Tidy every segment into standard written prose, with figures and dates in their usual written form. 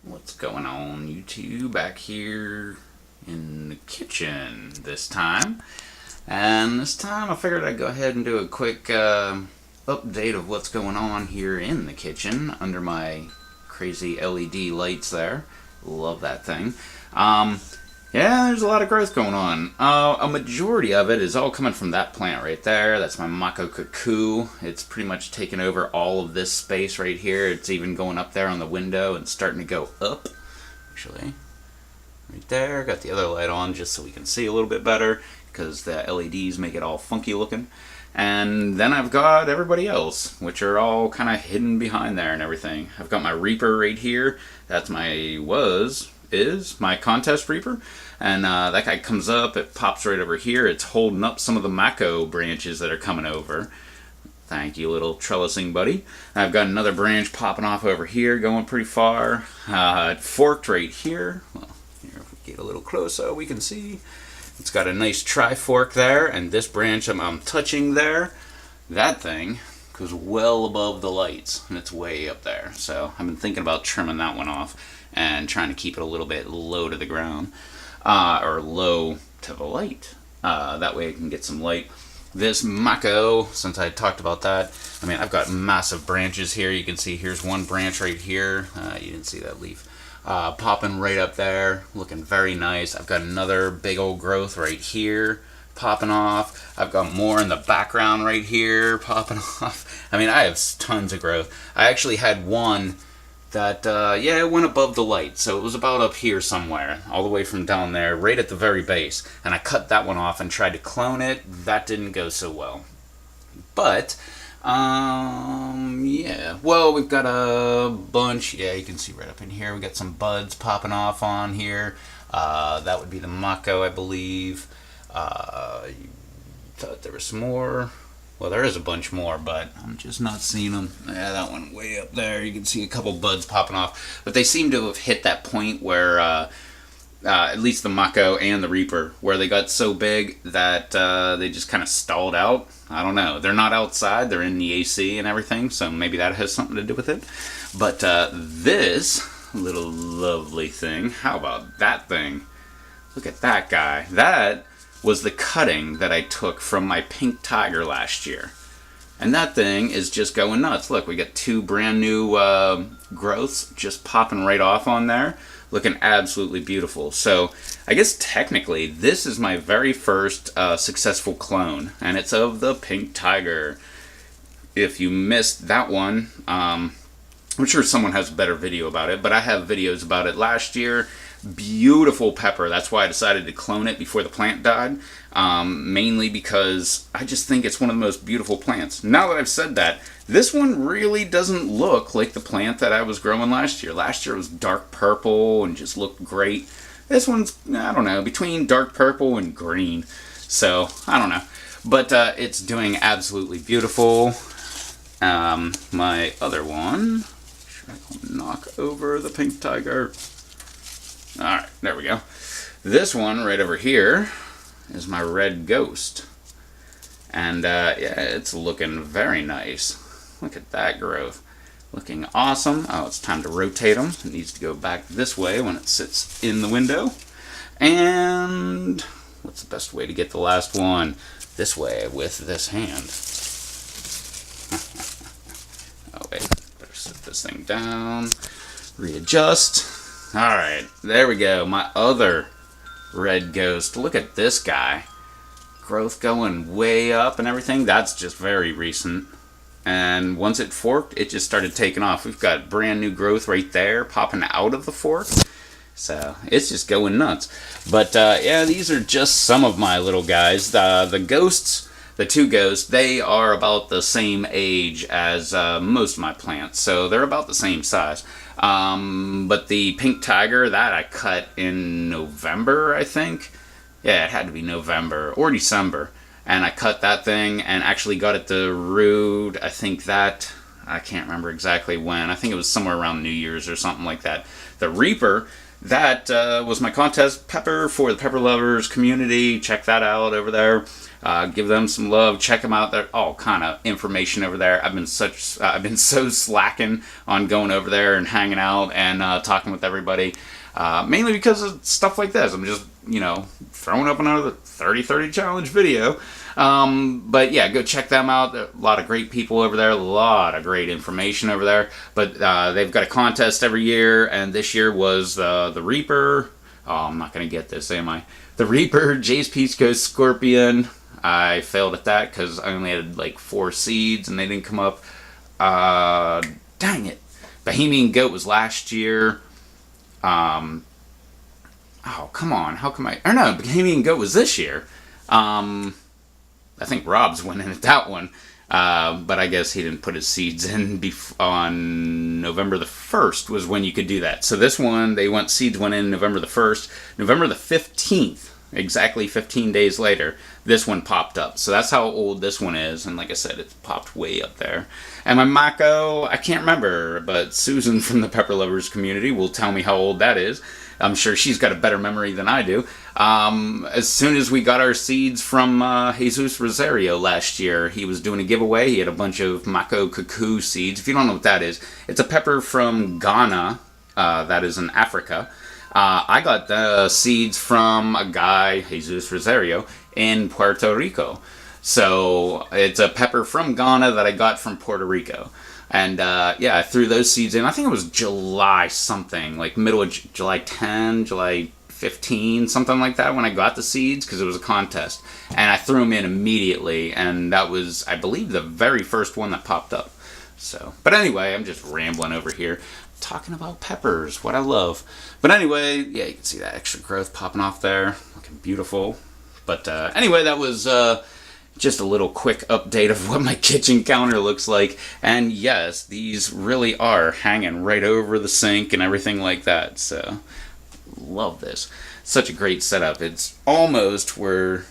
What's going on, YouTube? Back here in the kitchen this time. And this time I figured I'd go ahead and do a quick update of what's going on here in the kitchen under my crazy LED lights there. Love that thing. Yeah, there's a lot of growth going on. A majority of it is all coming from that plant right there. That's my Mako Kokoo. It's pretty much taken over all of this space right here. It's even going up there on the window and starting to go up, actually. Right there. Got the other light on just so we can see a little bit better because the LEDs make it all funky looking. And then I've got everybody else, which are all kind of hidden behind there and everything. I've got my Reaper right here. That's my is my contest Reaper, and that guy comes up, it pops right over here, it's holding up some of the Mako branches that are coming over. Thank you, little trellising buddy. I've got another branch popping off over here, going pretty far. It forked right here. Well, here, if we get a little closer, we can see it's got a nice tri-fork there, and this branch I'm touching there, that thing goes well above the lights, and it's way up there. So I've been thinking about trimming that one off and trying to keep it a little bit low to the ground, or low to the light. That way I can get some light. This Mako, since I talked about that, I mean, I've got massive branches here. You can see here's one branch right here. You didn't see that leaf. Popping right up there, looking very nice. I've got another big old growth right here, popping off. I've got more in the background right here, popping off. I mean, I have tons of growth. I actually had one that, yeah, it went above the light, so it was about up here somewhere, all the way from down there, right at the very base. And I cut that one off and tried to clone it. That didn't go so well. But, yeah, well, we've got a bunch, yeah, you can see right up in here, we got some buds popping off on here. That would be the Mako, I believe. You thought there was some more. Well, there is a bunch more, but I'm just not seeing them. Yeah, that one way up there. You can see a couple buds popping off. But they seem to have hit that point where, at least the Mako and the Reaper, where they got so big that they just kind of stalled out. I don't know. They're not outside. They're in the AC and everything, so maybe that has something to do with it. But this little lovely thing, how about that thing? Look at that guy. That was the cutting that I took from my pink tiger last year. And that thing is just going nuts. Look, we got two brand new growths just popping right off on there. Looking absolutely beautiful. So I guess technically this is my very first successful clone. And it's of the pink tiger. If you missed that one, I'm sure someone has a better video about it. But I have videos about it last year. Beautiful pepper. That's why I decided to clone it before the plant died. Mainly because I just think it's one of the most beautiful plants. Now that I've said that, this one really doesn't look like the plant that I was growing last year. Last year it was dark purple and just looked great. This one's, I don't know, between dark purple and green. So, I don't know. But it's doing absolutely beautiful. My other one, I'll knock over the pink tiger. Alright, there we go. This one right over here is my red ghost. And yeah, it's looking very nice. Look at that growth. Looking awesome. Oh, it's time to rotate them. It needs to go back this way when it sits in the window. And what's the best way to get the last one? This way with this hand. Oh wait, better set this thing down. Readjust. Alright, there we go. My other red ghost. Look at this guy. Growth going way up and everything. That's just very recent. And once it forked, it just started taking off. We've got brand new growth right there popping out of the fork. So, it's just going nuts. But, yeah, these are just some of my little guys. The ghosts, the two ghosts, they are about the same age as most of my plants. So, they're about the same size. But the pink tiger, that I cut in November, I think. Yeah, it had to be November or December. And I cut that thing and actually got it to root, I think that, I can't remember exactly when. I think it was somewhere around New Year's or something like that. The Reaper, that was my contest pepper for the pepper lovers community. Check that out over there. Give them some love. Check them out. They're all kind of information over there. I've been so slacking on going over there and hanging out and talking with everybody. Mainly because of stuff like this. I'm just, throwing up another 30-30 challenge video. But yeah, go check them out. There are a lot of great people over there, a lot of great information over there. But they've got a contest every year, and this year was the Reaper. Oh, I'm not going to get this, am I? The Reaper, Jay's Peach Ghost Scorpion. I failed at that because I only had like 4 seeds and they didn't come up. Dang it. Bohemian Goat was last year. Oh, come on. How come I... Or no, Bohemian Goat was this year. I think Rob's winning at that one. But I guess he didn't put his seeds in on November the 1st was when you could do that. So this one, seeds went in November the 1st. November the 15th, exactly 15 days later, this one popped up. So that's how old this one is. And like I said, it's popped way up there. And my Mako, I can't remember, but Susan from the Pepper Lovers community will tell me how old that is. I'm sure she's got a better memory than I do. As soon as we got our seeds from Jesus Rosario last year, he was doing a giveaway. He had a bunch of Mako Kokoo seeds. If you don't know what that is, it's a pepper from Ghana, that is in Africa. I got the seeds from a guy, Jesus Rosario, in Puerto Rico. So it's a pepper from Ghana that I got from Puerto Rico. And yeah, I threw those seeds in. I think it was July something, like middle of July 10, July 15, something like that when I got the seeds because it was a contest. And I threw them in immediately, and that was, I believe, the very first one that popped up. So, but anyway, I'm just rambling over here, talking about peppers, what I love. But anyway, yeah, you can see that extra growth popping off there, looking beautiful. But anyway, that was... just a little quick update of what my kitchen counter looks like. And yes, these really are hanging right over the sink and everything like that. So, love this. Such a great setup. It's almost where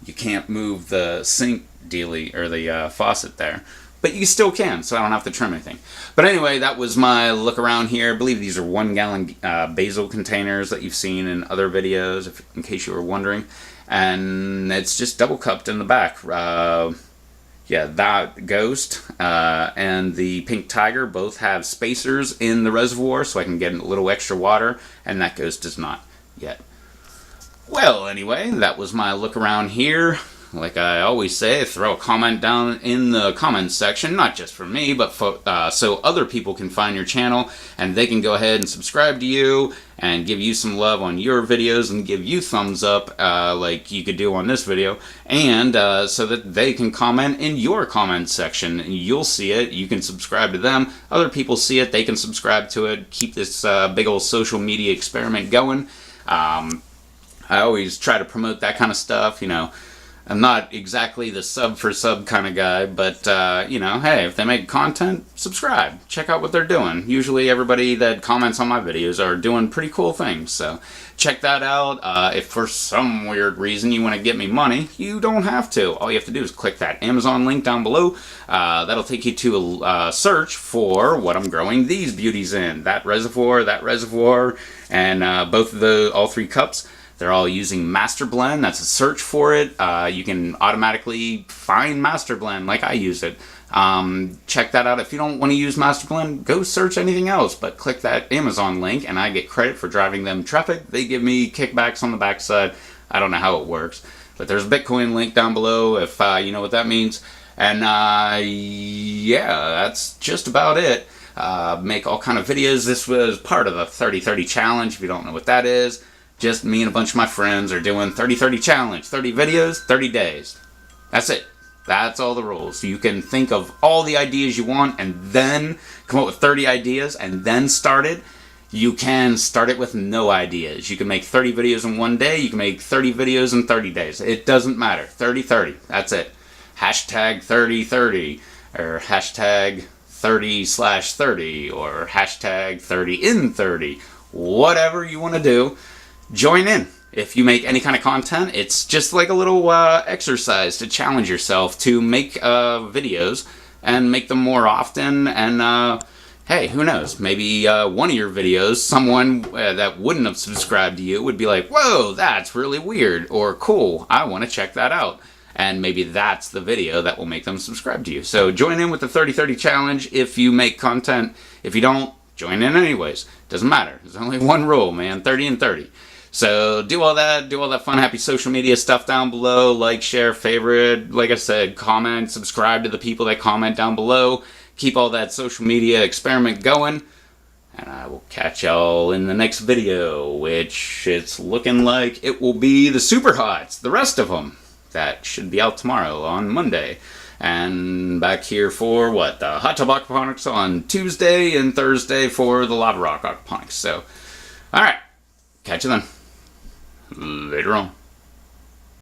you can't move the sink dealy or the faucet there. But you still can, so I don't have to trim anything. But anyway, that was my look around here. I believe these are 1-gallon basil containers that you've seen in other videos, in case you were wondering. And it's just double cupped in the back. Yeah, that Ghost and the Pink Tiger both have spacers in the reservoir, so I can get a little extra water, and that Ghost does not yet. Well, anyway, that was my look around here. Like I always say, throw a comment down in the comments section, not just for me, but for, so other people can find your channel and they can go ahead and subscribe to you and give you some love on your videos and give you thumbs up like you could do on this video, and so that they can comment in your comments section and you'll see it, you can subscribe to them, other people see it, they can subscribe to it, keep this big old social media experiment going. I always try to promote that kind of stuff, you know. I'm not exactly the sub for sub kind of guy, but, you know, hey, if they make content, subscribe. Check out what they're doing. Usually everybody that comments on my videos are doing pretty cool things, so check that out. If for some weird reason you want to get me money, you don't have to. All you have to do is click that Amazon link down below. That'll take you to a search for what I'm growing these beauties in. That reservoir, and both of all 3 cups. They're all using Master Blend. That's a search for it. You can automatically find Master Blend like I use it. Check that out. If you don't want to use Master Blend, go search anything else. But click that Amazon link and I get credit for driving them traffic. They give me kickbacks on the backside. I don't know how it works. But there's a Bitcoin link down below if you know what that means. And yeah, that's just about it. Make all kind of videos. This was part of the 30-30 challenge if you don't know what that is. Just me and a bunch of my friends are doing 30-30 challenge. 30 videos, 30 days. That's it. That's all the rules. You can think of all the ideas you want and then come up with 30 ideas and then start it. You can start it with no ideas. You can make 30 videos in one day. You can make 30 videos in 30 days. It doesn't matter. 30-30. That's it. Hashtag 30-30 or hashtag 30/30 or hashtag 30in30. Whatever you want to do. Join in. If you make any kind of content, it's just like a little exercise to challenge yourself to make videos and make them more often. And hey, who knows? Maybe one of your videos, someone that wouldn't have subscribed to you would be like, whoa, that's really weird or cool. I want to check that out. and maybe that's the video that will make them subscribe to you. So join in with the 30/30 challenge if you make content. If you don't, join in anyways. Doesn't matter. There's only one rule, man. 30 and 30. So do all that fun, happy social media stuff down below. Like, share, favorite, like I said, comment, subscribe to the people that comment down below. Keep all that social media experiment going. And I will catch y'all in the next video, which it's looking like it will be the Super Hots, the rest of them. That should be out tomorrow on Monday. And back here for what? The Hot Tub Aquaponics on Tuesday, and Thursday for the Lava Rock Aquaponics. So, alright. Catch you then. Later on.